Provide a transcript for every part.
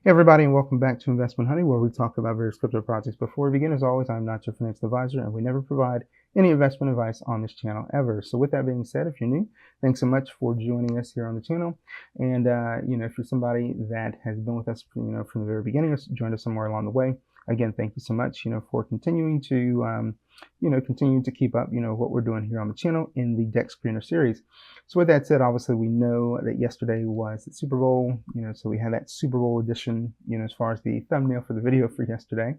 Hey everybody, and welcome back to Investment Honey, where we talk about various crypto projects. Before we begin, as always, I'm not your financial advisor, and we never provide any investment advice on this channel ever. So with that being said, if you're new, thanks so much for joining us here on the channel. And if you're somebody that has been with us, from the very beginning, or joined us somewhere along the way, again, thank you so much, for continuing to, continue to keep up, what we're doing here on the channel in the Dexscreener series. So with that said, obviously we know that yesterday was the Super Bowl, so we had that Super Bowl edition, as far as the thumbnail for the video for yesterday.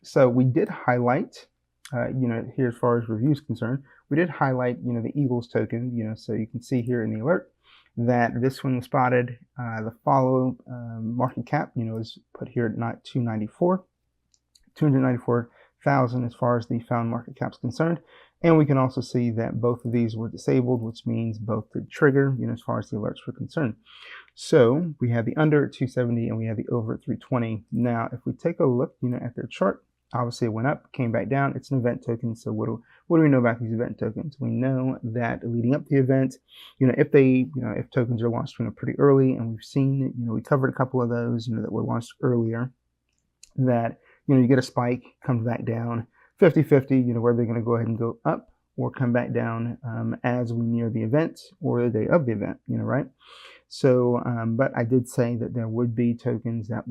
So we did highlight, here as far as reviews concerned, we did highlight, the Eagles token, so you can see here in the alert that this one was spotted. The follow market cap, is put here at 294,000 as far as the found market cap is concerned. And we can also see that both of these were disabled, which means both did trigger, as far as the alerts were concerned. So we have the under at 270 and we have the over at 320. Now, if we take a look, at their chart, obviously it went up, came back down. It's an event token. So what do we know about these event tokens? We know that leading up to the event, if tokens are launched, pretty early, and we've seen, we covered a couple of those, that were launched earlier, that, you get a spike, comes back down, 50-50, where they're going to go ahead and go up or come back down as we near the event or the day of the event, right? So, but I did say that there would be tokens that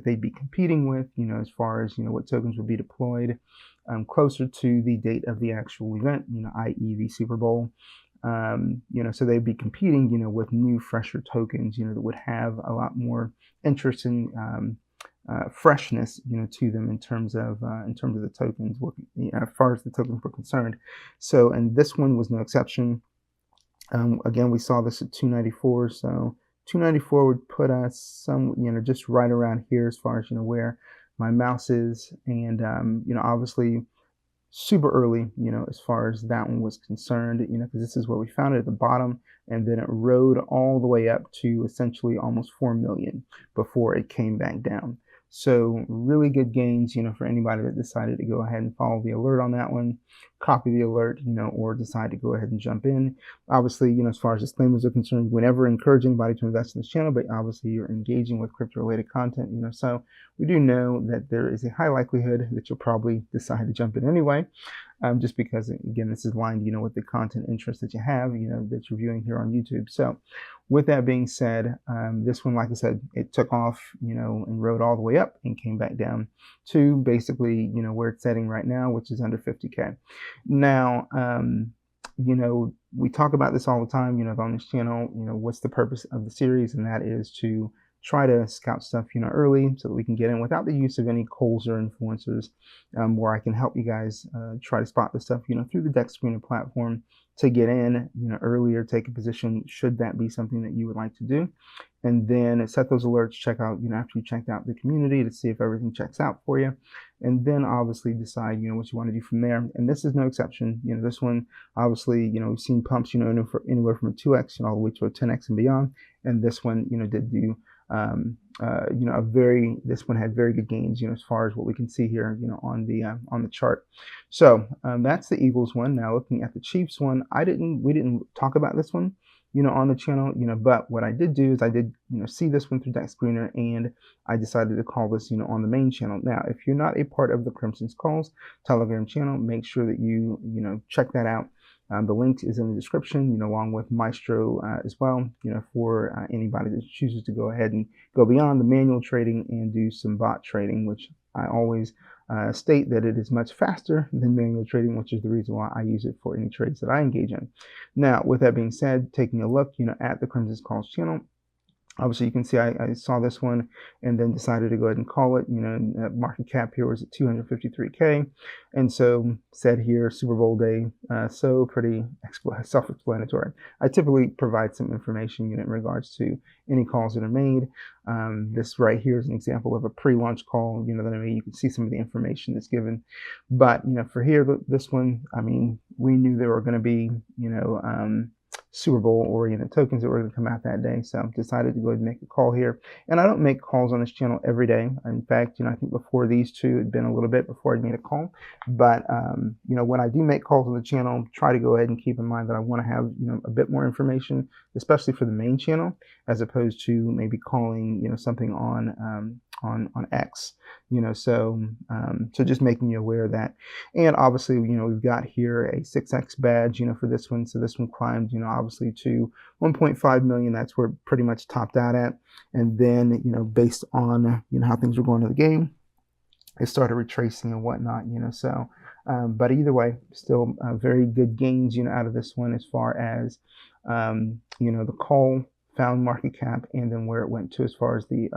they'd be competing with, as far as, what tokens would be deployed closer to the date of the actual event, i.e. the Super Bowl. So they'd be competing, with new, fresher tokens, that would have a lot more interest in freshness, to them in terms of the tokens, as far as the tokens were concerned. So, and this one was no exception. Again, we saw this at 294. So 294 would put us some, just right around here as far as, where my mouse is. And, obviously super early, as far as that one was concerned, because this is where we found it at the bottom, and then it rode all the way up to essentially almost 4 million before it came back down. So really good gains, for anybody that decided to go ahead and follow the alert on that one, copy the alert, or decide to go ahead and jump in. Obviously, as far as disclaimers are concerned, we never encourage anybody to invest in this channel, but obviously you're engaging with crypto related content, so we do know that there is a high likelihood that you'll probably decide to jump in anyway, just because, again, this is aligned, with the content interest that you have, that you're viewing here on YouTube. So with that being said, this one, like I said, it took off, and rode all the way up and came back down to basically, where it's setting right now, which is under 50K. Now, we talk about this all the time, on this channel, what's the purpose of the series, and that is to try to scout stuff, early, so that we can get in without the use of any calls or influencers, where I can help you guys try to spot the stuff, through the Dexscreener platform to get in, earlier, take a position should that be something that you would like to do, and then set those alerts, check out, after you checked out the community to see if everything checks out for you, and then obviously decide, what you want to do from there. And this is no exception. This one, obviously, we've seen pumps, anywhere from a 2x, all the way to a 10x and beyond, and this one, did do this one had very good gains, as far as what we can see here, on the chart. So that's the Eagles one. Now looking at the Chiefs one, we didn't talk about this one, on the channel, but what I did do is I did, see this one through Dexscreener, and I decided to call this, on the main channel. Now, if you're not a part of the Crimson's Calls Telegram channel, make sure that you, check that out. The link is in the description, along with Maestro as well, for anybody that chooses to go ahead and go beyond the manual trading and do some bot trading, which I always state that it is much faster than manual trading, which is the reason why I use it for any trades that I engage in. Now, with that being said, taking a look, at the Crimson's Calls channel, obviously you can see I saw this one and then decided to go ahead and call it. Market cap here was at 253K, and so said here Super Bowl day, so pretty self-explanatory. I typically provide some information, in regards to any calls that are made. This right here is an example of a pre-launch call, that I made. You can see some of the information that's given, but for here, this one, I mean, we knew there were going to be, Super Bowl oriented tokens that were going to come out that day. So decided to go ahead and make a call here. And I don't make calls on this channel every day. In fact, I think before these two, it'd been a little bit before I made a call. But, when I do make calls on the channel, try to go ahead and keep in mind that I want to have, a bit more information, especially for the main channel, as opposed to maybe calling, something on X, so just making you aware of that. And obviously, we've got here a 6X badge, for this one. So this one climbed, obviously to 1.5 million. That's where it pretty much topped out at. And then, based on, how things were going to the game, it started retracing and whatnot, so, but either way, still very good gains, out of this one as far as, the call, found market cap, and then where it went to as far as the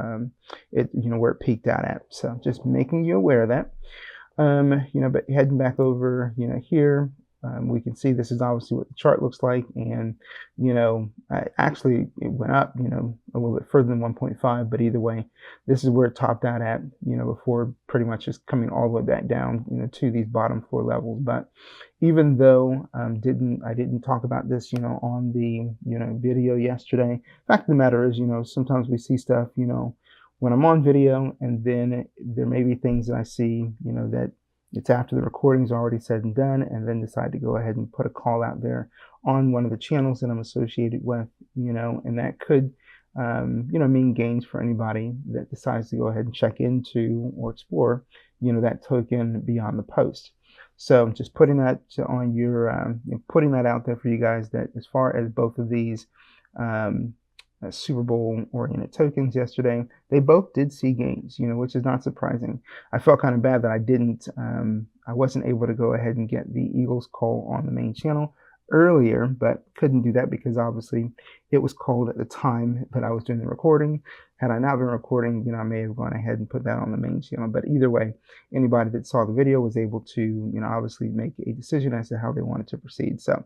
where it peaked out at. So just making you aware of that. But heading back over, here, we can see this is obviously what the chart looks like, and actually it went up, a little bit further than 1.5, but either way, this is where it topped out at, before pretty much just coming all the way back down, to these bottom 4 levels. But even though I didn't talk about this, on the video yesterday, fact of the matter is, sometimes we see stuff, when I'm on video, and then there may be things that I see, that it's after the recording's already said and done, and then decide to go ahead and put a call out there on one of the channels that I'm associated with, and that could, mean gains for anybody that decides to go ahead and check into or explore, that token beyond the post. So just putting that on your, putting that out there for you guys, that as far as both of these Super Bowl oriented tokens yesterday, they both did see gains, which is not surprising. I felt kind of bad that I wasn't able to go ahead and get the Eagles call on the main channel earlier, but couldn't do that because obviously it was called at the time that I was doing the recording. Had I not been recording, I may have gone ahead and put that on the main channel. But either way, anybody that saw the video was able to, obviously make a decision as to how they wanted to proceed. So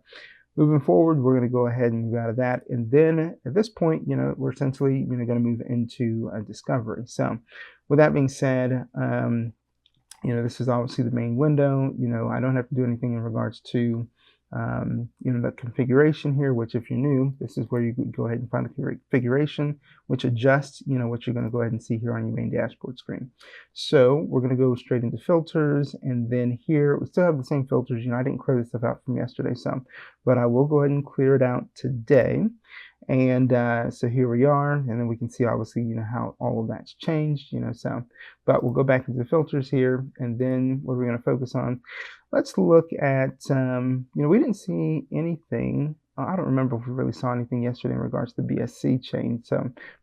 moving forward, we're going to go ahead and move out of that. And then at this point, we're essentially, going to move into a discovery. So with that being said, this is obviously the main window. I don't have to do anything in regards to, the configuration here, which if you're new, this is where you can go ahead and find the configuration, which adjusts, what you're going to go ahead and see here on your main dashboard screen. So we're going to go straight into filters, and then here we still have the same filters. I didn't clear this stuff out from yesterday, but I will go ahead and clear it out today. And so here we are, and then we can see obviously, how all of that's changed, but we'll go back into the filters here, and then what we're going to focus on. Let's look at, we didn't see anything. I don't remember if we really saw anything yesterday in regards to the BSC chain.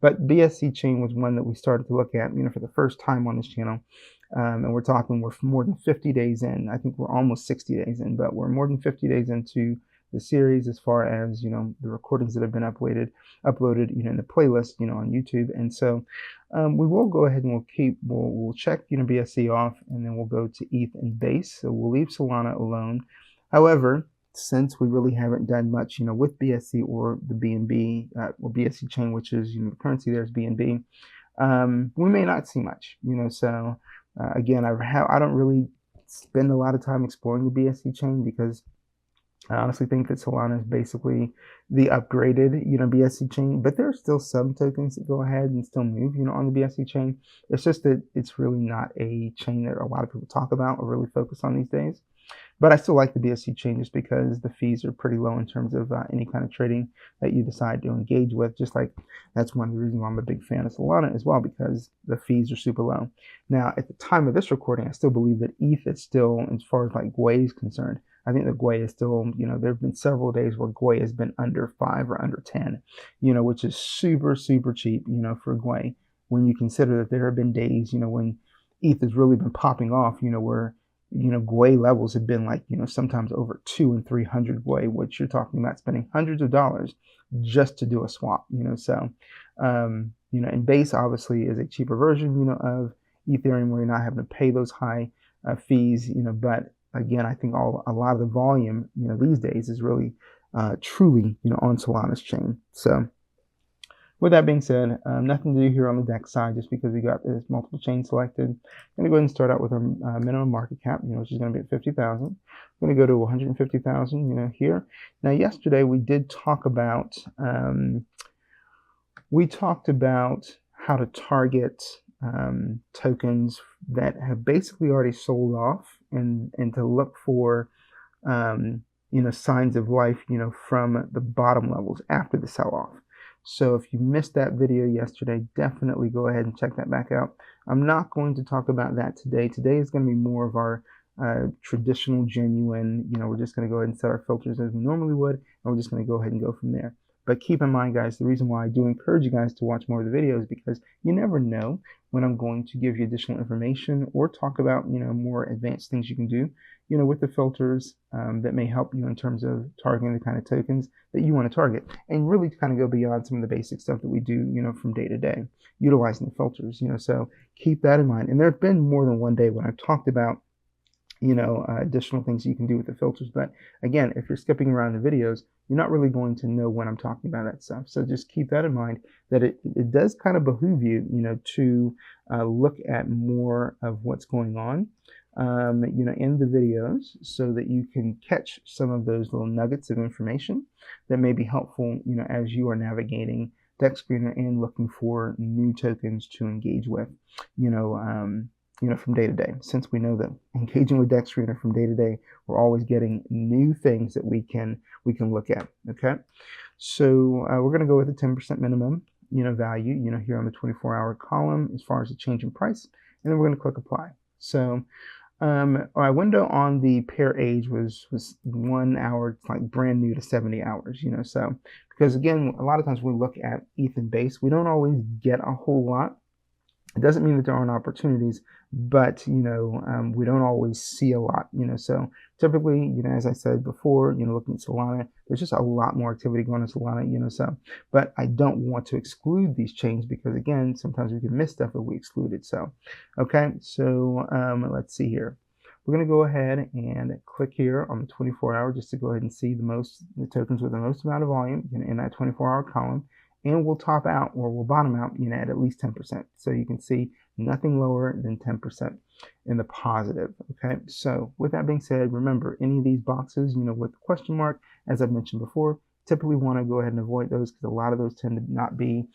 But BSC chain was one that we started to look at, for the first time on this channel. And we're more than 50 days in. I think we're almost 60 days in, but we're more than 50 days into the series as far as, the recordings that have been uploaded, in the playlist, on YouTube. And so we will go ahead and we'll check, BSC off, and then we'll go to ETH and Base. So we'll leave Solana alone. However, since we really haven't done much, with BSC or the BNB, or BSC chain, which is, the currency there is BNB, we may not see much, so again, I don't really spend a lot of time exploring the BSC chain because I honestly think that Solana is basically the upgraded, BSC chain, but there are still some tokens that go ahead and still move, on the BSC chain. It's just that it's really not a chain that a lot of people talk about or really focus on these days. But I still like the BSC chain just because the fees are pretty low in terms of any kind of trading that you decide to engage with. Just like that's one of the reasons why I'm a big fan of Solana as well, because the fees are super low. Now, at the time of this recording, I still believe that ETH is still, as far as like Gwei is concerned, I think the Gwei is still, there have been several days where Gwei has been under 5 or under 10, which is super, super cheap, for Gwei. When you consider that there have been days, when ETH has really been popping off, where, Gwei levels have been like, sometimes over 200 and 300 Gwei, which you're talking about spending hundreds of dollars just to do a swap, so, and Base obviously is a cheaper version, of Ethereum where you're not having to pay those high fees, but again, I think a lot of the volume, these days is really truly, on Solana's chain. So With that being said, nothing to do here on the Dex side just because we got this multiple chain selected. I'm going to go ahead and start out with our minimum market cap, which is going to be at 50,000. I'm going to go to 150,000, here. Now, yesterday we did talk about how to target tokens that have basically already sold off, and to look for signs of life from the bottom levels after the sell-off. So if you missed that video yesterday, definitely go ahead and check that back out. I'm not going to talk about that today. Today is going to be more of our traditional, genuine, we're just going to go ahead and set our filters as we normally would, and we're just going to go ahead and go from there. But keep in mind, guys, the reason why I do encourage you guys to watch more of the videos is because you never know when I'm going to give you additional information or talk about, more advanced things you can do, with the filters that may help you in terms of targeting the kind of tokens that you want to target, and really kind of go beyond some of the basic stuff that we do, from day to day, utilizing the filters, so keep that in mind. And there have been more than one day when I've talked about additional things you can do with the filters. But again, if you're skipping around the videos, you're not really going to know when I'm talking about that stuff. So just keep that in mind, that it does kind of behoove you, to look at more of what's going on, in the videos, so that you can catch some of those little nuggets of information that may be helpful, as you are navigating Dexscreener and looking for new tokens to engage with, from day to day, since we know that engaging with Dexscreener from day to day, we're always getting new things that we can look at. Okay, so we're going to go with a 10% minimum, value, here on the 24-hour column as far as the change in price, and then we're going to click apply. So our window on the pair age was 1 hour, it's like brand new to 70 hours, so because again, a lot of times when we look at ETH and base, we don't always get a whole lot. It doesn't mean that there aren't opportunities, but we don't always see a lot, so typically, as I said before, looking at Solana, there's just a lot more activity going on in Solana, so, but I don't want to exclude these chains because again, sometimes we can miss stuff if we exclude it. So okay, so let's see here. We're going to go ahead and click here on the 24-hour just to go ahead and see the tokens with the most amount of volume in that 24-hour column. And we'll top out, or we'll bottom out, at least 10%. So you can see nothing lower than 10% in the positive. Okay, so with that being said, remember any of these boxes, with the question mark, as I've mentioned before, typically want to go ahead and avoid those because a lot of those tend to not be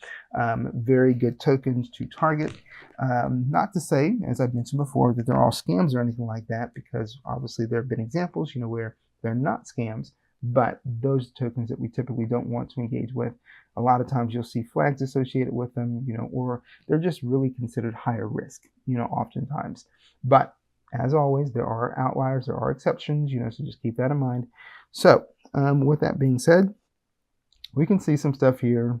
very good tokens to target. Not to say, as I've mentioned before, that they're all scams or anything like that, because obviously there have been examples, where they're not scams, but those tokens that we typically don't want to engage with, a lot of times you'll see flags associated with them, or they're just really considered higher risk, oftentimes. But as always, there are outliers, there are exceptions, so just keep that in mind. So with that being said, we can see some stuff here.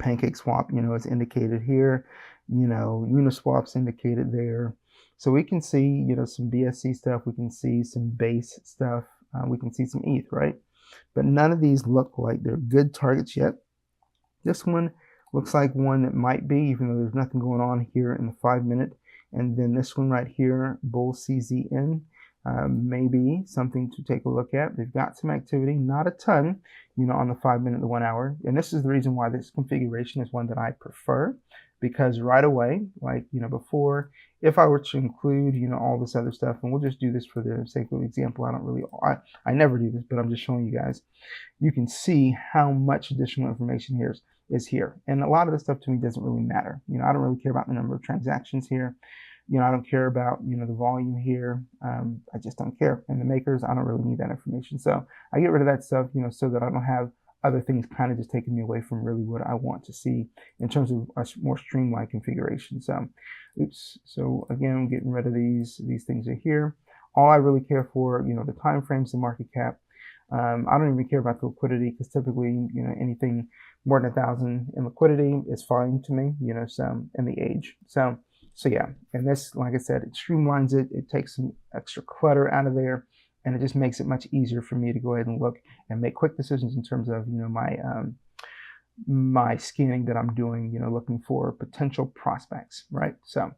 PancakeSwap, is indicated here, Uniswap's indicated there. So we can see, some BSC stuff, we can see some base stuff, we can see some ETH, right? But none of these look like they're good targets yet. This one looks like one that might be, even though there's nothing going on here in the 5-minute. And then this one right here, Bull CZN, may be something to take a look at. They've got some activity, not a ton, on the 5-minute, the 1 hour. And this is the reason why this configuration is one that I prefer, because right away, like, before, if I were to include, all this other stuff, and we'll just do this for the sake of example, I never do this, but I'm just showing you guys, you can see how much additional information here is here. And a lot of this stuff to me doesn't really matter. I don't really care about the number of transactions here. I don't care about, the volume here. I just don't care. And the makers, I don't really need that information. So I get rid of that stuff, so that I don't have other things kind of just taking me away from really what I want to see in terms of a more streamlined configuration. So, oops. So again, I'm getting rid of these things are here. All I really care for, the time frames and market cap. I don't even care about the liquidity, because typically, anything more than 1,000 in liquidity is fine to me, so, and the age. So yeah, and this, like I said, it streamlines it. It takes some extra clutter out of there, and it just makes it much easier for me to go ahead and look and make quick decisions in terms of, my scanning that I'm doing, looking for potential prospects, right? So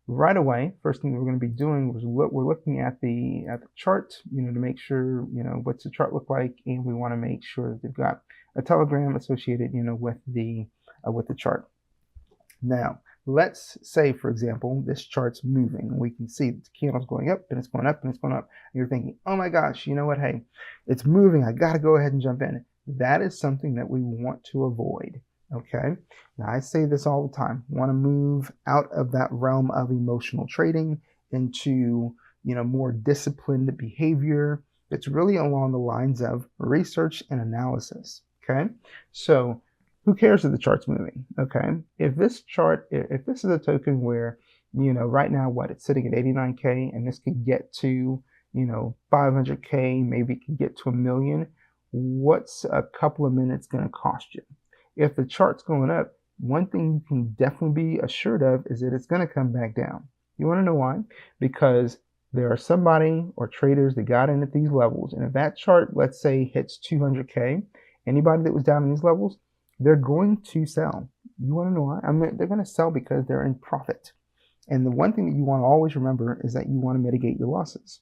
right away, first thing we're going to be doing is we're looking at the chart, to make sure, what's the chart look like, and we want to make sure that they've got a telegram associated, with the with the chart. Now, let's say, for example, this chart's moving. We can see the candle's going up and it's going up and it's going up. And you're thinking, oh my gosh, you know what? Hey, it's moving. I got to go ahead and jump in. That is something that we want to avoid. Okay. Now, I say this all the time. Want to move out of that realm of emotional trading into, more disciplined behavior. It's really along the lines of research and analysis. Okay. So, who cares if the chart's moving? Okay. If this is a token where, right now, it's sitting at 89K and this could get to, 500K, maybe it could get to 1 million. What's a couple of minutes going to cost you? If the chart's going up, one thing you can definitely be assured of is that it's going to come back down. You want to know why? Because there are somebody or traders that got in at these levels. And if that chart, let's say, hits 200K, anybody that was down in these levels, they're going to sell. You want to know why? They're going to sell because they're in profit. And the one thing that you want to always remember is that you want to mitigate your losses.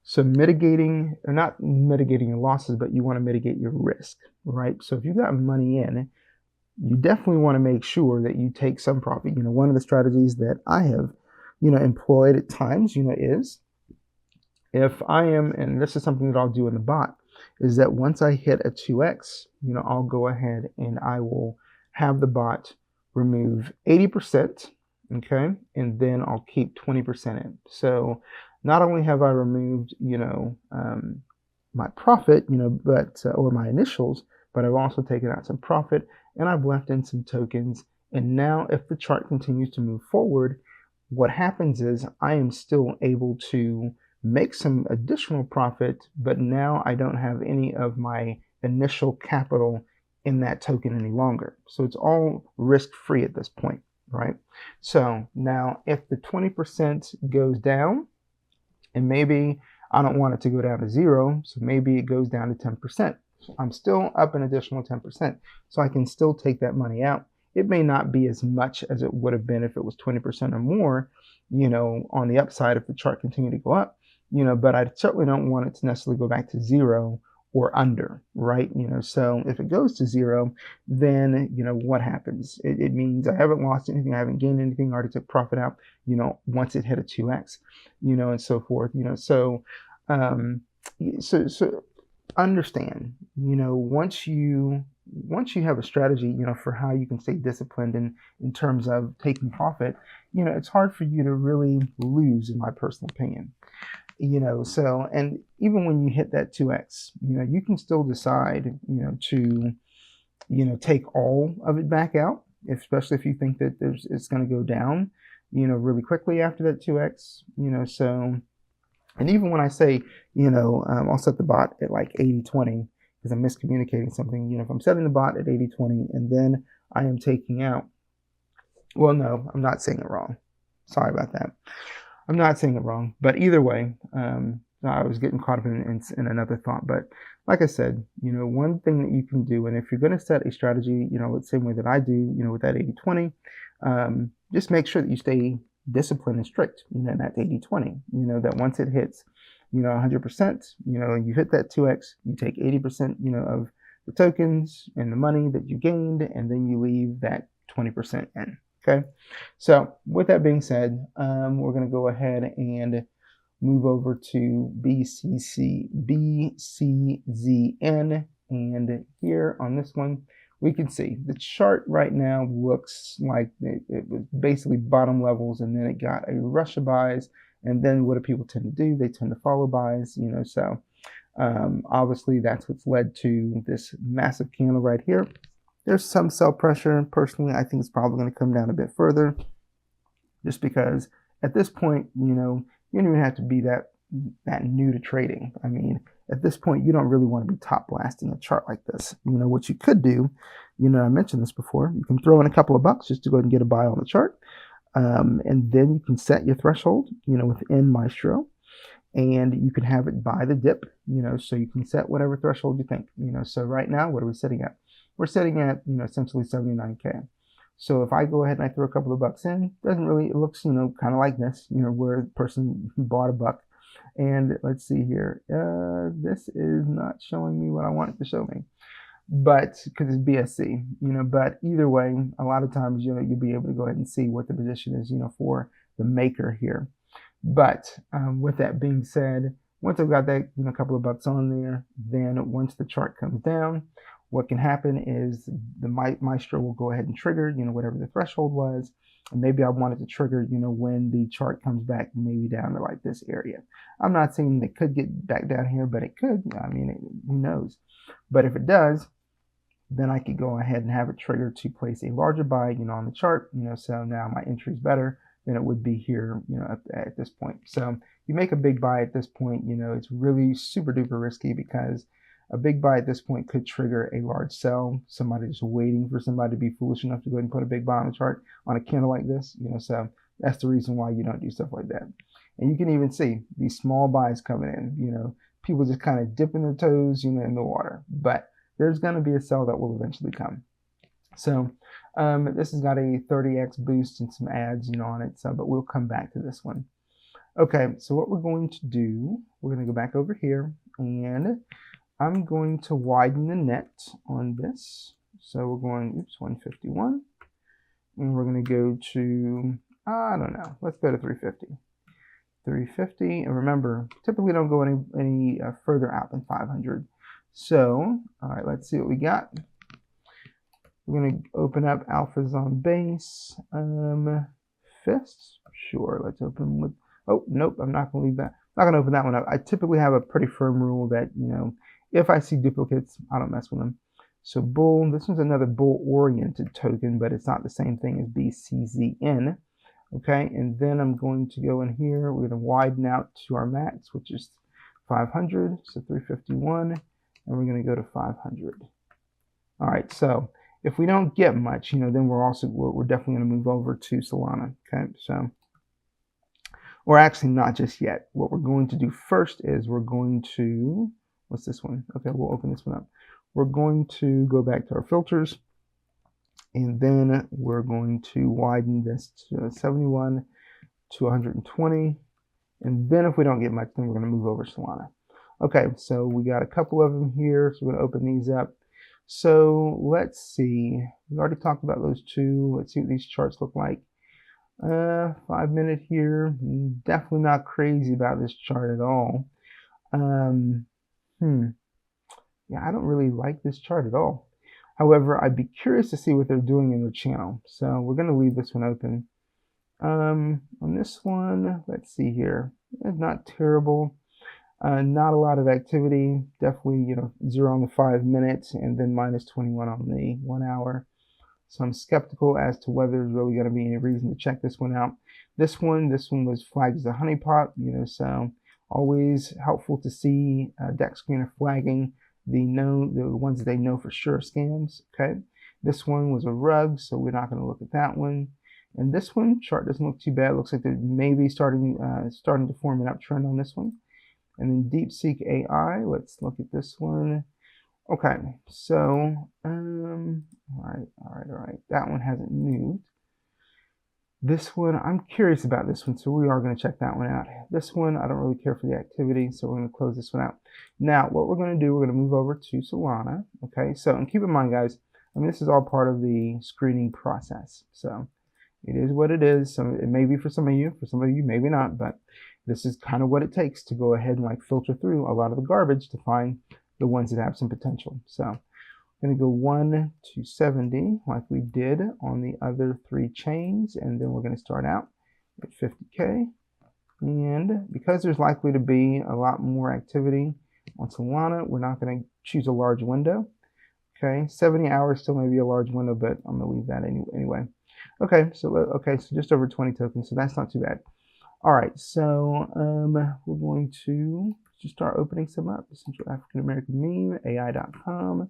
So not mitigating your losses, but you want to mitigate your risk, right? So if you've got money in, you definitely want to make sure that you take some profit. One of the strategies that I have, employed at times, is if I am, and this is something that I'll do in the bot, is that once I hit a 2x, I'll go ahead and I will have the bot remove 80%, okay? And then I'll keep 20% in. So not only have I removed, my profit, but, or my initials, but I've also taken out some profit and I've left in some tokens. And now if the chart continues to move forward, what happens is I am still able to make some additional profit, but now I don't have any of my initial capital in that token any longer. So it's all risk-free at this point, right? So now if the 20% goes down, and maybe I don't want it to go down to 0, so maybe it goes down to 10%. So I'm still up an additional 10%, so I can still take that money out. It may not be as much as it would have been if it was 20% or more, on the upside if the chart continued to go up, but I certainly don't want it to necessarily go back to 0 or under, right? So if it goes to 0, then, what happens? It means I haven't lost anything, I haven't gained anything, I already took profit out, once it hit a 2x, and so forth, so understand, once you have a strategy, for how you can stay disciplined in terms of taking profit, it's hard for you to really lose, in my personal opinion. So, and even when you hit that 2x, you can still decide, to, take all of it back out, especially if you think that it's going to go down, really quickly after that 2x, so, and even when I say, I'll set the bot at like 80-20 because I'm miscommunicating something, if I'm setting the bot at 80-20 and then I am taking out, well, no, I'm not saying it wrong. Sorry about that. I'm not saying it wrong, but either way, I was getting caught up in another thought. But like I said, one thing that you can do, and if you're going to set a strategy, the same way that I do, with that 80-20, just make sure that you stay disciplined and strict, in that 80-20, that once it hits, 100%, you hit that 2x, you take 80%, of the tokens and the money that you gained, and then you leave that 20% in. Okay, so with that being said, we're going to go ahead and move over to BCZN, and here on this one, we can see the chart right now looks like it was basically bottom levels, and then it got a rush of buys, and then what do people tend to do? They tend to follow buys, so obviously that's what's led to this massive candle right here. There's some sell pressure. Personally, I think it's probably going to come down a bit further, just because at this point, you don't even have to be that new to trading. I mean, at this point, you don't really want to be top blasting a chart like this. What you could do, I mentioned this before, you can throw in a couple of bucks just to go ahead and get a buy on the chart. And then you can set your threshold, within Maestro, and you can have it buy the dip, so you can set whatever threshold you think, so right now, what are we sitting at? We're sitting at, essentially 79K. So if I go ahead and I throw a couple of bucks in, it looks, kind of like this, where the person bought a buck. And let's see here. This is not showing me what I want it to show me. but because it's BSC, but either way, a lot of times, you'll be able to go ahead and see what the position is, for the maker here. But with that being said, once I've got that, couple of bucks on there, then once the chart comes down, what can happen is the Maestro will go ahead and trigger, whatever the threshold was. And maybe I wanted to trigger, when the chart comes back, maybe down to like this area. I'm not saying it could get back down here, but it could. I mean, who knows? But if it does, then I could go ahead and have it trigger to place a larger buy, on the chart, so now my entry is better than it would be here, at this point. So you make a big buy at this point, it's really super duper risky because a big buy at this point could trigger a large sell. Somebody just waiting for somebody to be foolish enough to go ahead and put a big buy on the chart on a candle like this, so that's the reason why you don't do stuff like that. And you can even see these small buys coming in, people just kind of dipping their toes, in the water, but there's going to be a sell that will eventually come. So this has got a 30x boost and some ads, on it. So, but we'll come back to this one. Okay, so what we're going to do, we're going to go back over here, and I'm going to widen the net on this. So we're going, 151, and we're going to go to, I don't know, let's go to 350. 350, and remember, typically don't go any further out than 500. So, all right, let's see what we got. We're going to open up alphas on base. Fists, sure. Let's open with. Oh, nope. I'm not going to leave that. I'm not going to open that one up. I typically have a pretty firm rule that if I see duplicates, I don't mess with them. So bull. This one's another bull-oriented token, but it's not the same thing as BCZN. Okay, and then I'm going to go in here. We're going to widen out to our max, which is 500. So 351. And we're going to go to 500. All right, so if we don't get much, then we're definitely going to move over to Solana. Okay, so, or actually not just yet. What we're going to do first is we're going to, what's this one? Okay, we'll open this one up. We're going to go back to our filters, and then we're going to widen this to 71 to 120. And then if we don't get much, then we're going to move over to Solana. Okay, so we got a couple of them here, so we're going to open these up. So let's see. We already talked about those two. Let's see what these charts look like. 5 minute here. Definitely not crazy about this chart at all. Yeah, I don't really like this chart at all. However, I'd be curious to see what they're doing in their channel. So we're going to leave this one open. On this one, let's see here. It's not terrible. Not a lot of activity. Definitely, 0 on the 5 minutes and then minus 21 on the 1 hour. So I'm skeptical as to whether there's really going to be any reason to check this one out. This one was flagged as a honeypot, so always helpful to see Dexscreener flagging the ones that they know for sure scams. Okay, this one was a rug, so we're not going to look at that one. And this one chart doesn't look too bad. Looks like they're maybe starting to form an uptrend on this one. And then DeepSeek AI, let's look at this one. Okay, so, all right. That one hasn't moved. This one, I'm curious about this one, so we are going to check that one out. This one, I don't really care for the activity, so we're going to close this one out. Now, what we're going to do, we're going to move over to Solana. Okay, so, and keep in mind, guys, this is all part of the screening process. So, it is what it is. So, it may be for some of you, maybe not, but this is kind of what it takes to go ahead and filter through a lot of the garbage to find the ones that have some potential. So I'm going to go 1 to 70 like we did on the other 3 chains, and then we're going to start out at 50K. And because there's likely to be a lot more activity on Solana, we're not going to choose a large window. Okay, 70 hours still may be a large window, but I'm going to leave that anyway. Okay, so just over 20 tokens, so that's not too bad. All right, so we're going to just start opening some up. Central African American Meme, AI.com,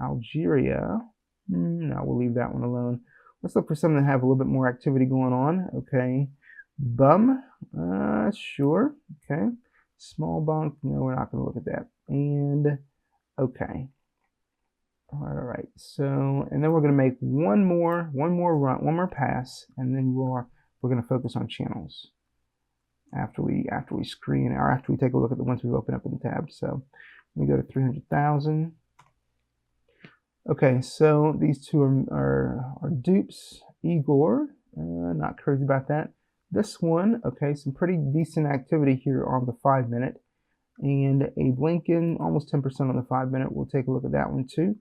Algeria. No, we'll leave that one alone. Let's look for some that have a little bit more activity going on. Okay, Bum, sure. Okay, Small Bunk. No, we're not going to look at that. And okay. All right. So, and then we're going to make one more pass, and then we're going to focus on channels after we screen, or after we take a look at the ones we've opened up in the tab. So we go to 300,000. Okay, so these two are dupes. Igor, not crazy about that. This one, okay, some pretty decent activity here on the 5 minute, and a Blinken almost 10% on the 5 minute. We'll take a look at that one too.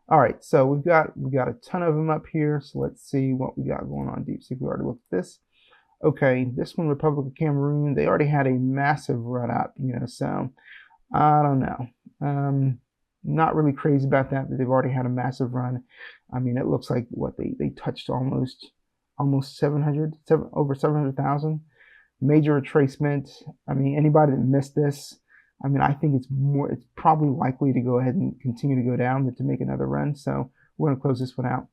All right, so we've got a ton of them up here. So let's see what we got going on. DeepSeek, we already looked at this. Okay, this one, Republic of Cameroon, they already had a massive run up, so I don't know. Not really crazy about that, but they've already had a massive run. I mean, it looks like what they touched almost 700, over 700,000. Major retracement. I mean, anybody that missed this, I mean, I think it's probably likely to go ahead and continue to go down than to make another run. So we're going to close this one out.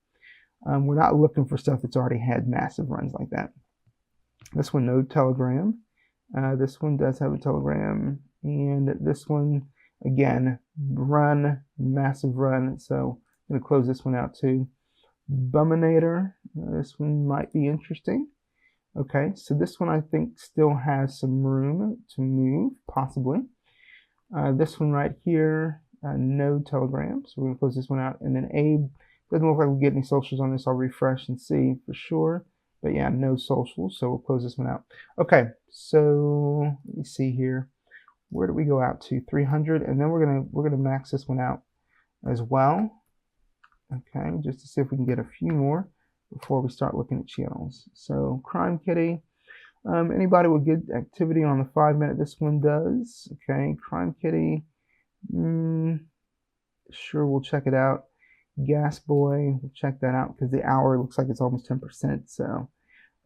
We're not looking for stuff that's already had massive runs like that. This one, no Telegram. This one does have a Telegram. And this one, again, run, massive run. So I'm going to close this one out too. Buminator, this one might be interesting. Okay, so this one I think still has some room to move, possibly. This one right here, no Telegram, so we're going to close this one out. And then Abe, doesn't look like we get any socials on this. I'll refresh and see for sure. But yeah, no socials, so we'll close this one out. Okay, so let me see here. Where do we go out to? 300, and then we're gonna max this one out as well. Okay, just to see if we can get a few more before we start looking at channels. So Crime Kitty, anybody with good activity on the 5 minute? This one does. Okay, Crime Kitty, sure, we'll check it out. Gas Boy, we'll check that out because the hour looks like it's almost 10%. So,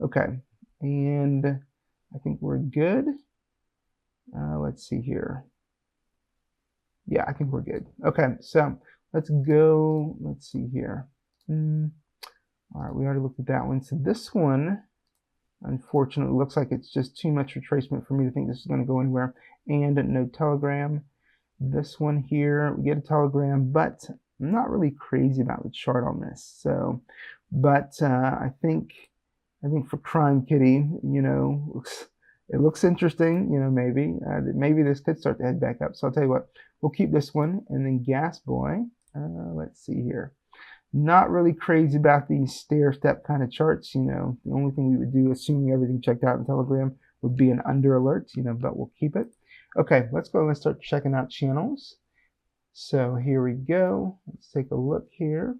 okay, and I think we're good. Let's see here. Yeah, I think we're good. Okay, so let's go. Let's see here. All right, we already looked at that one. So this one, unfortunately, looks like it's just too much retracement for me to think this is going to go anywhere. And no Telegram. This one here, we get a Telegram, but I'm not really crazy about the chart on this. So, but I think for Crime Kitty, it looks interesting. Maybe this could start to head back up. So I'll tell you what, we'll keep this one. And then Gas Boy, let's see here. Not really crazy about these stair-step kind of charts. The only thing we would do, assuming everything checked out in Telegram, would be an under alert. But we'll keep it. Okay, let's go and start checking out channels. So here we go. Let's take a look here.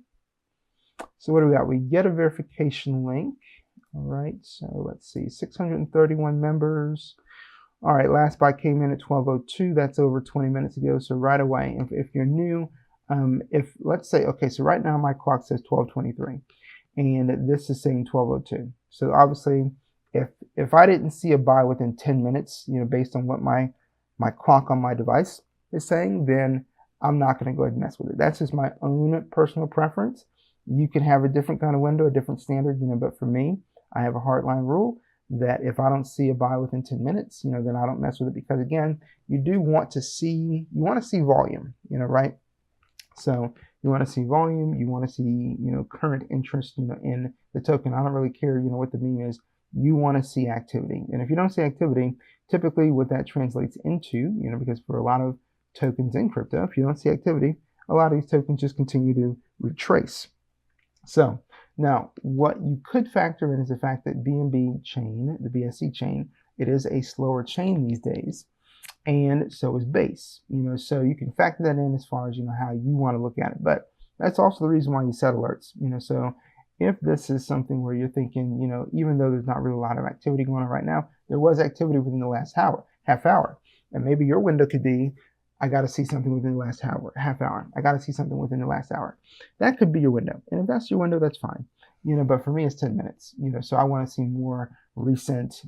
So what do we got? We get a verification link. All right, so let's see, 631 members. All right, last buy came in at 12:02. That's over 20 minutes ago. So right away, if you're new, let's say, okay, so right now my clock says 12:23, and this is saying 12:02. So obviously, if I didn't see a buy within 10 minutes, based on what my clock on my device is saying, then I'm not going to go ahead and mess with it. That's just my own personal preference. You can have a different kind of window, a different standard, but for me, I have a hardline rule that if I don't see a buy within 10 minutes, then I don't mess with it, because again, you want to see volume, right? So you want to see volume, you want to see, current interest, in the token. I don't really care, what the meme is. You want to see activity. And if you don't see activity, typically what that translates into, because for a lot of tokens in crypto, if you don't see activity, a lot of these tokens just continue to retrace. So now what you could factor in is the fact that BNB chain, the BSC chain, it is a slower chain these days, and so is Base. So you can factor that in as far as how you want to look at it. But that's also the reason why you set alerts. So if this is something where you're thinking, even though there's not really a lot of activity going on right now, there was activity within the last half hour, and maybe your window could be, I got to see something within the last half hour. I got to see something within the last hour. That could be your window. And if that's your window, that's fine. But for me, it's 10 minutes, so I want to see more recent,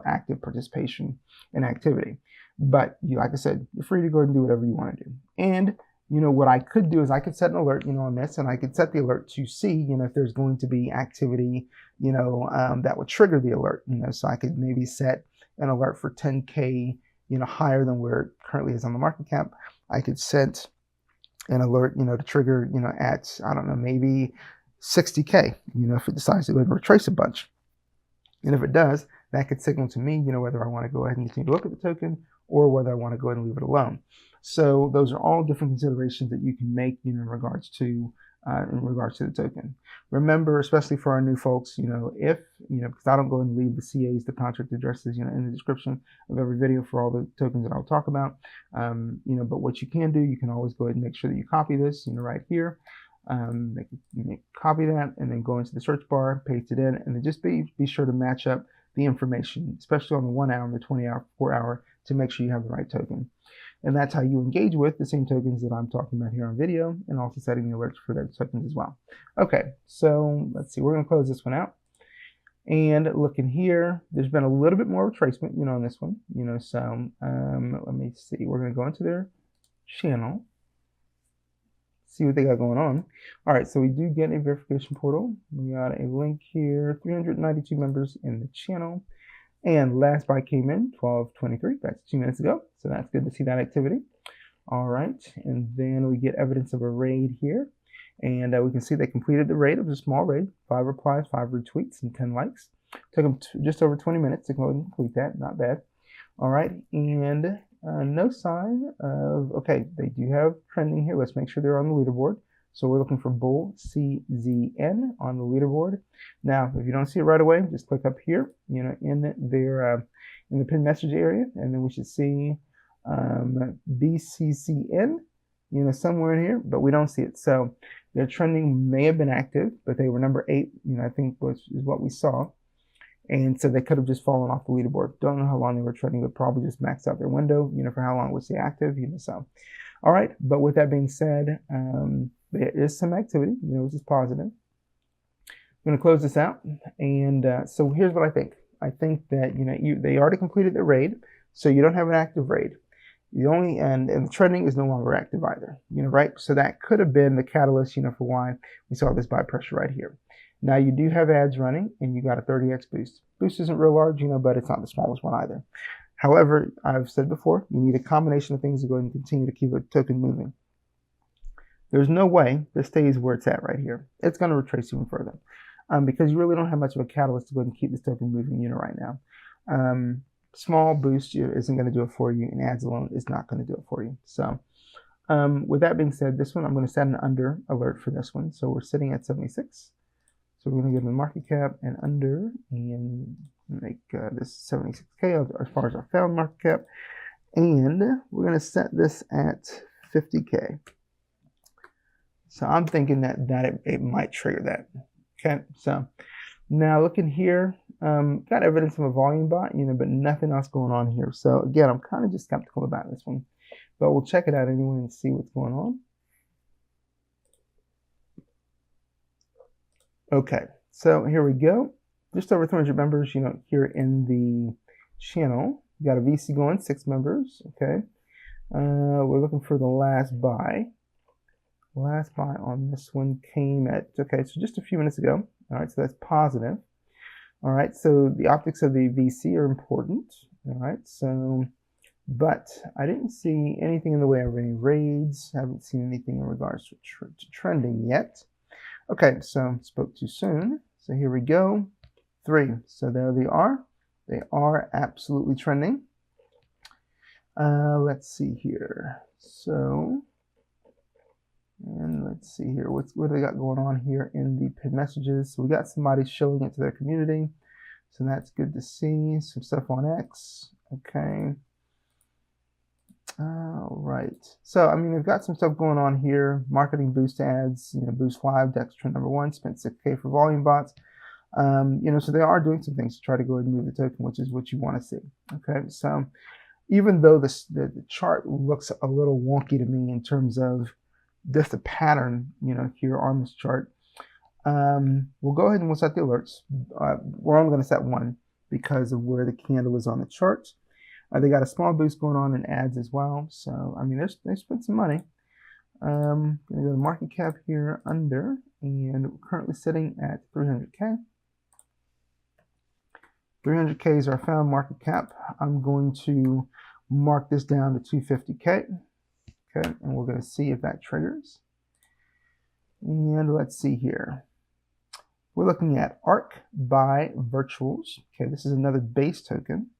active participation and activity. But like I said, you're free to go ahead and do whatever you want to do. And, what I could do is I could set an alert, on this, and I could set the alert to see, if there's going to be activity, that would trigger the alert, so I could maybe set an alert for 10K, higher than where it currently is on the market cap. I could set an alert, to trigger, at, I don't know, maybe 60K, if it decides to go and retrace a bunch. And if it does, that could signal to me, whether I want to go ahead and continue to look at the token or whether I want to go ahead and leave it alone. So those are all different considerations that you can make, in regards to in regards to the token. Remember, especially for our new folks, if, because I don't go and leave the CAs, the contract addresses, in the description of every video for all the tokens that I'll talk about. But what you can do, you can always go ahead and make sure that you copy this, right here. Copy that and then go into the search bar, paste it in, and then just be sure to match up the information, especially on the 1 hour and the 20 hour, 4 hour, to make sure you have the right token. And that's how you engage with the same tokens that I'm talking about here on video, and also setting the alerts for those tokens as well. Okay, so let's see, we're going to close this one out. And looking here, there's been a little bit more retracement, on this one, so let me see, we're going to go into their channel, see what they got going on. All right, so we do get a verification portal. We got a link here, 392 members in the channel. And last buy came in 12:23, that's 2 minutes ago. So that's good to see that activity. All right, and then we get evidence of a raid here. And we can see they completed the raid. It was a small raid, 5 replies, 5 retweets, and 10 likes. Took them just over 20 minutes to go ahead and complete that, not bad. All right, and no sign of, okay, they do have trending here. Let's make sure they're on the leaderboard. So we're looking for Bull CZN on the leaderboard. Now, if you don't see it right away, just click up here, in their in the pinned message area, and then we should see BCCN, somewhere in here, but we don't see it. So their trending may have been active, but they were number 8, I think is what we saw. And so they could have just fallen off the leaderboard. Don't know how long they were trending, but probably just maxed out their window, for how long it was active, so. All right, but with that being said, there is some activity, which is positive. I'm going to close this out. And so here's what I think. I think that, they already completed the raid, so you don't have an active raid. And the trending is no longer active either, right? So that could have been the catalyst, for why we saw this buy pressure right here. Now you do have ads running, and you got a 30x boost. Boost isn't real large, but it's not the smallest one either. However, I've said before, you need a combination of things to go ahead and continue to keep a token moving. There's no way this stays where it's at right here. It's going to retrace even further because you really don't have much of a catalyst to go ahead and keep this token moving, right now. Small boost isn't going to do it for you, and ads alone is not going to do it for you. So with that being said, this one, I'm going to set an under alert for this one. So we're sitting at 76. So we're going to go to the market cap and under and make this 76K as far as our found market cap. And we're going to set this at 50K. So I'm thinking that it might trigger that. Okay, so now looking here, got evidence of a volume bot, but nothing else going on here. So again, I'm kind of just skeptical about this one, but we'll check it out anyway and see what's going on. Okay, so here we go. Just over 300 members, here in the channel. We got a VC going, 6 members. Okay, we're looking for the last buy. Last buy on this one came at, okay, so just a few minutes ago. All right, so that's positive. All right, so the optics of the VC are important. All right, so, but I didn't see anything in the way of any raids. Haven't seen anything in regards to trending yet. Okay, so spoke too soon. So here we go. 3. So there they are. They are absolutely trending. Let's see here. So, and let's see here. What do they got going on here in the pinned messages? So we got somebody showing it to their community. So that's good to see. Some stuff on X. Okay. All right. So, I mean, they've got some stuff going on here. Marketing boost ads, boost live, Dexscreener #1, spent 6K for volume bots. So they are doing some things to try to go ahead and move the token, which is what you want to see. Okay. So even though the chart looks a little wonky to me in terms of just a pattern, here on this chart, we'll go ahead and we'll set the alerts. We're only going to set 1 because of where the candle is on the chart. They got a small boost going on in ads as well. So, I mean, they spent some money. Going to go to market cap here under, and we're currently sitting at 300K. 300K is our found market cap. I'm going to mark this down to 250K. Okay, and we're going to see if that triggers. And let's see here. We're looking at ARC by Virtuals. Okay, this is another base token.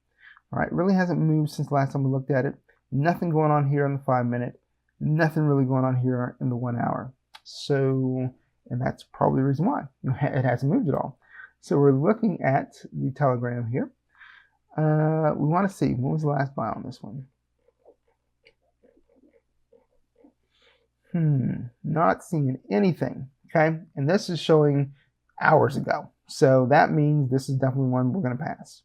All right, really hasn't moved since the last time we looked at it. Nothing going on here on the 5 minute. Nothing really going on here in the 1 hour. So and that's probably the reason why it hasn't moved at all. So we're looking at the Telegram here. We want to see, when was the last buy on this one? Not seeing anything, okay? And this is showing hours ago. So that means this is definitely one we're going to pass.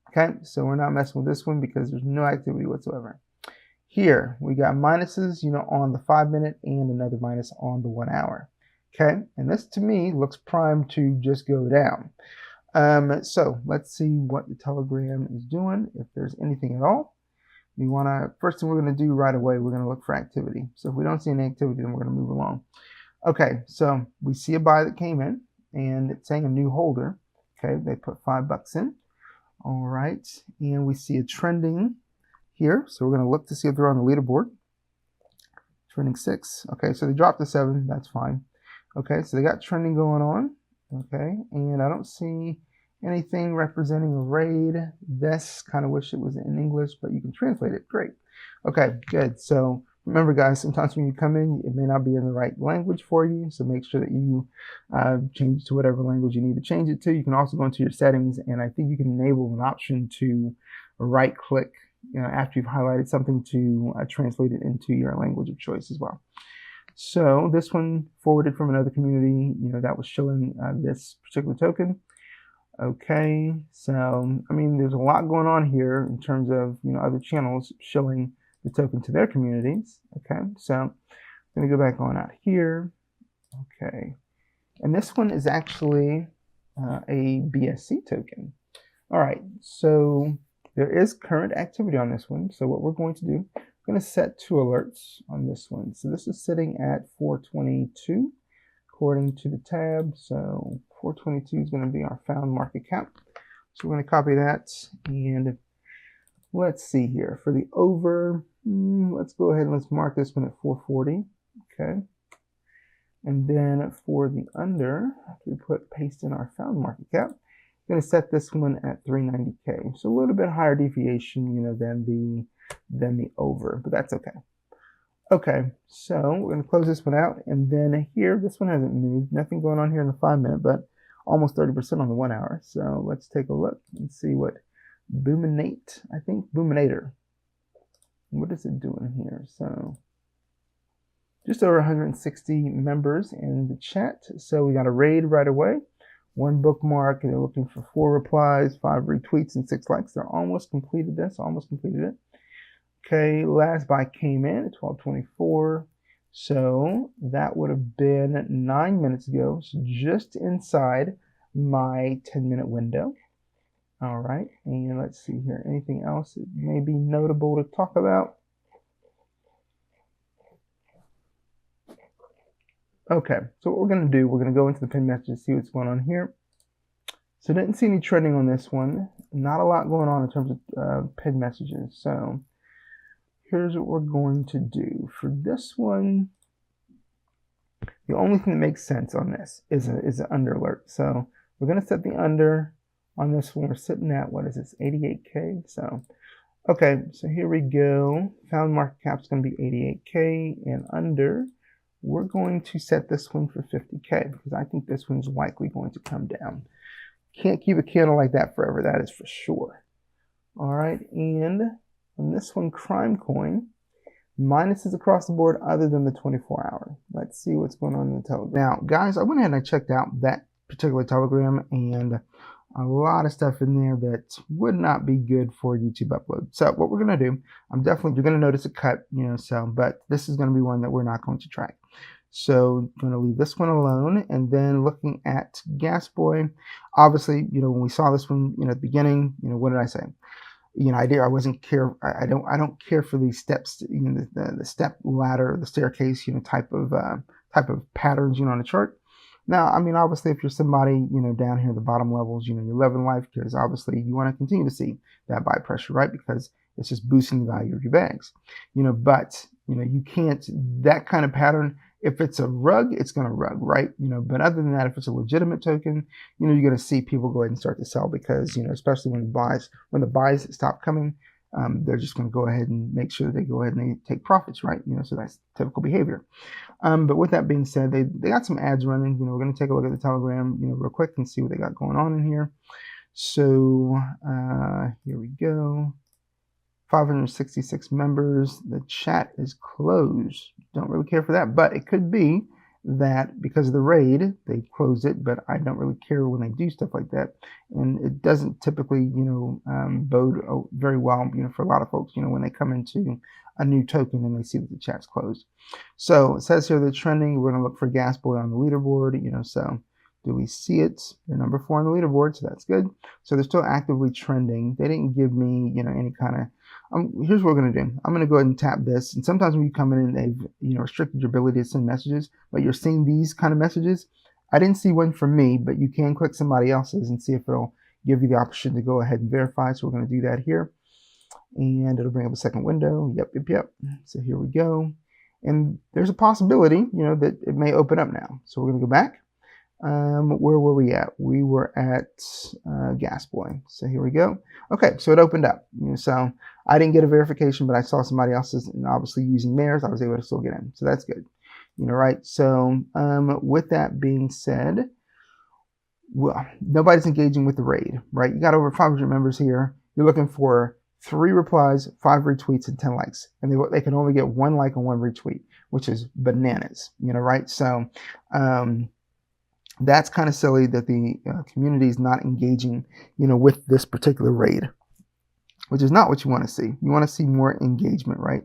Okay, so we're not messing with this one because there's no activity whatsoever. Here, we got minuses, on the 5 minute and another minus on the 1 hour. Okay, and this to me looks primed to just go down. So let's see what the Telegram is doing, if there's anything at all. We want to, first thing we're going to do right away, we're going to look for activity. So if we don't see any activity, then we're going to move along. Okay, so we see a buy that came in, and it's saying a new holder. Okay, they put $5 in. All right, and we see a trending here. So we're going to look to see if they're on the leaderboard. Trending 6. Okay, so they dropped to 7. That's fine. Okay, so they got trending going on. Okay, and I don't see anything representing a raid. This kind of wish it was in English, but you can translate it. Great. Okay, good. So remember, guys, sometimes when you come in, it may not be in the right language for you. So make sure that you change to whatever language you need to change it to. You can also go into your settings, and I think you can enable an option to right click after you've highlighted something to translate it into your language of choice as well. So this one forwarded from another community, that was showing this particular token. Okay, so I mean, there's a lot going on here in terms of other channels showing the token to their communities. Okay, so I'm going to go back on out here. Okay, and this one is actually a BSC token. All right, so there is current activity on this one. So what we're going to do, I'm going to set 2 alerts on this one. So this is sitting at 422 according to the tab. So 422 is going to be our found market cap. So we're going to copy that, and let's see here for the over. Let's go ahead and let's mark this one at 440. Okay, and then for the under, we paste in our found market cap. I'm going to set this one at 390K. So a little bit higher deviation, than the over, but that's okay. Okay, so we're going to close this one out, and then here, this one hasn't moved. Nothing going on here in the 5 minute, but almost 30% on the 1 hour. So let's take a look and see what Boominator. What is it doing here? So just over 160 members in the chat. So we got a raid right away. 1 bookmark, and they're looking for 4 replies, 5 retweets, and 6 likes. They're almost completed this, almost completed it. Okay, last buy came in at 12:24. So that would have been 9 minutes ago, so just inside my 10-minute window. All right, and let's see here. Anything else that may be notable to talk about? Okay, so what we're going to do, we're going to go into the pinned messages, see what's going on here. So didn't see any trending on this one. Not a lot going on in terms of pinned messages. So here's what we're going to do. For this one, the only thing that makes sense on this is an under alert. So we're going to set the under on this one. We're sitting at, what is this, 88K? So, okay, so here we go. Found market cap is going to be 88K, and under, we're going to set this one for 50K because I think this one's likely going to come down. Can't keep a candle like that forever, that is for sure. All right, and on this one, Crime Coin, minuses across the board other than the 24-hour. Let's see what's going on in the Telegram. Now, guys, I went ahead and I checked out that particular Telegram, and a lot of stuff in there that would not be good for YouTube upload. So what we're going to do, you're going to notice a cut, but this is going to be one that we're not going to track. So I'm going to leave this one alone, and then looking at Gas Boy, obviously, when we saw this one, at the beginning, what did I say? I wasn't care. I don't care for these steps, the step ladder, the staircase, type of patterns, on a chart. Now, I mean, obviously, if you're somebody, down here at the bottom levels, you're loving life, because obviously you want to continue to see that buy pressure, right? Because it's just boosting the value of your bags, but you can't, that kind of pattern. If it's a rug, it's going to rug, right? But other than that, if it's a legitimate token, you're going to see people go ahead and start to sell because, especially when the buys stop coming, they're just going to go ahead and make sure that they go ahead and they take profits, right? So that's typical behavior. But with that being said, they got some ads running. We're going to take a look at the Telegram, real quick and see what they got going on in here. So here we go. 566 members. The chat is closed. Don't really care for that, but it could be that because of the raid, they closed it, but I don't really care when they do stuff like that. And it doesn't typically, bode very well, for a lot of folks, when they come into a new token and they see that the chat's closed. So it says here they're trending. We're going to look for Gas Boy on the leaderboard, so do we see it? They're number 4 on the leaderboard, so that's good. So they're still actively trending. They didn't give me, any kind of, here's what we're going to do. I'm going to go ahead and tap this. And sometimes when you come in and they've, restricted your ability to send messages, but you're seeing these kind of messages. I didn't see one from me, but you can click somebody else's and see if it'll give you the option to go ahead and verify. So we're going to do that here. And it'll bring up a second window. Yep. So here we go. And there's a possibility, that it may open up now. So we're going to go back. Where were we at? We were at Gas Boy. So here we go. Okay, so it opened up. So I didn't get a verification, but I saw somebody else's, and obviously using theirs, I was able to still get in. So that's good. Right? So with that being said, well, nobody's engaging with the raid, right? You got over 500 members here. You're looking for 3 replies, 5 retweets, and 10 likes, and they can only get 1 like and 1 retweet, which is bananas. Right? So that's kind of silly that the community is not engaging, with this particular raid, which is not what you want to see. You want to see more engagement, right?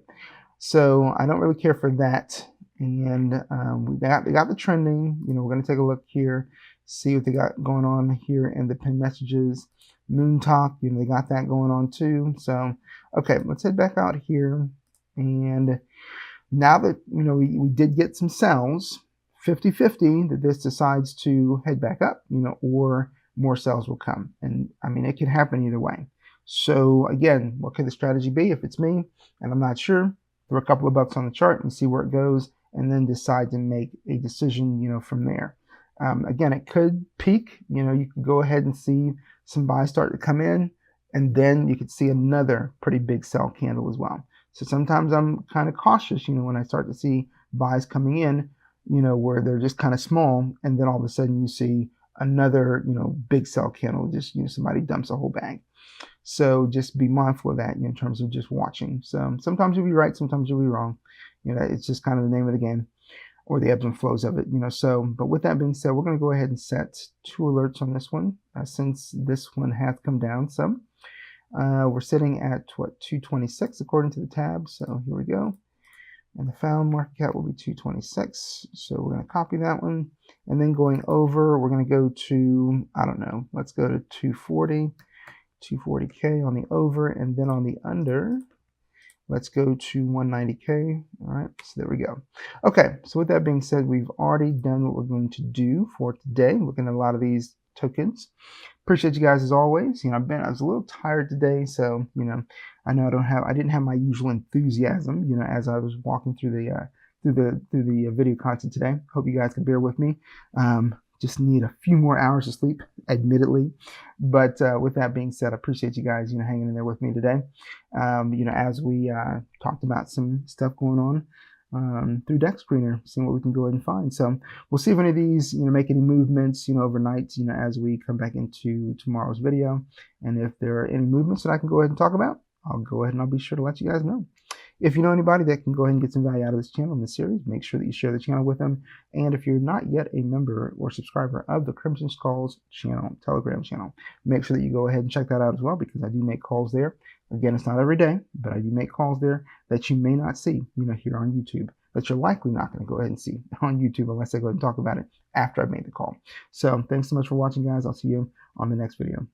So I don't really care for that. And they got the trending. We're going to take a look here, see what they got going on here in the pinned messages. Moon Talk, they got that going on too. So, okay, let's head back out here. And now that, we did get some sells, 50-50 that this decides to head back up, or more sales will come. And I mean, it could happen either way. So again, what could the strategy be? If it's me and I'm not sure, throw a couple of bucks on the chart and see where it goes, and then decide to make a decision, from there. Again, it could peak. You can go ahead and see some buys start to come in, and then you could see another pretty big sell candle as well. So sometimes I'm kind of cautious, when I start to see buys coming in, where they're just kind of small, and then all of a sudden you see another, big sell candle, just, somebody dumps a whole bag. So just be mindful of that, in terms of just watching. So sometimes you'll be right, sometimes you'll be wrong. It's just kind of the name of the game, or the ebbs and flows of it, So, but with that being said, we're going to go ahead and set 2 alerts on this one, since this one has come down some. We're sitting at 226 according to the tab. So here we go. And the found market cap will be 226. So we're going to copy that one. And then going over, we're going to go to, I don't know, let's go to 240, 240K on the over. And then on the under, let's go to 190K. All right, so there we go. Okay, so with that being said, we've already done what we're going to do for today, looking at a lot of these tokens. Appreciate you guys as always. I was a little tired today, so I know I didn't have my usual enthusiasm, as I was walking through the video content today. Hope you guys can bear with me. Just need a few more hours of sleep, admittedly. But with that being said, I appreciate you guys, hanging in there with me today. As we talked about some stuff going on through Dexscreener, seeing what we can go ahead and find. So we'll see if any of these, make any movements, overnight, as we come back into tomorrow's video. And if there are any movements that I can go ahead and talk about, I'll go ahead and I'll be sure to let you guys know. If you know anybody that can go ahead and get some value out of this channel in this series, make sure that you share the channel with them. And if you're not yet a member or subscriber of the Crimson Skulls channel, Telegram channel, make sure that you go ahead and check that out as well, because I do make calls there. Again, it's not every day, but I do make calls there that you may not see, here on YouTube, that you're likely not going to go ahead and see on YouTube unless I go ahead and talk about it after I've made the call. So thanks so much for watching, guys. I'll see you on the next video.